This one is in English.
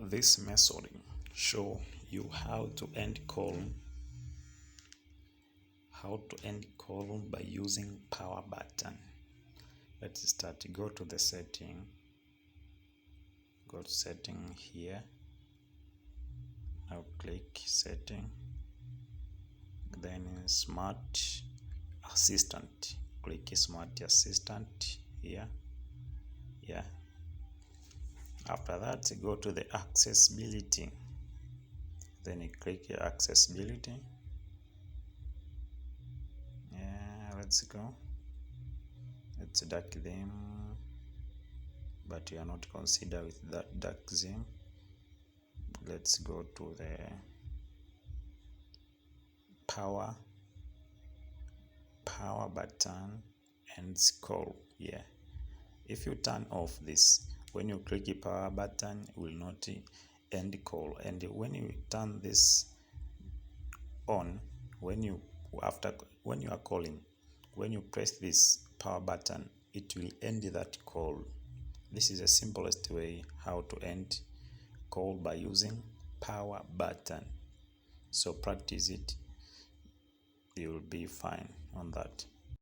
This method show you how to end call by using power button. Let's start. Go to the setting, go to setting here. Now click setting, then smart assistant. Click smart assistant here. After that, go to the accessibility, then you click accessibility. Let's go. Let's dark them, but you are not considered with that dark theme. Let's go to the power button and scroll here. If you turn off this, when you click the power button, it will not end call. And when you turn this on, when you are calling, when you press this power button, it will end that call. This is the simplest way how to end call by using power button. So practice it, you will be fine on that.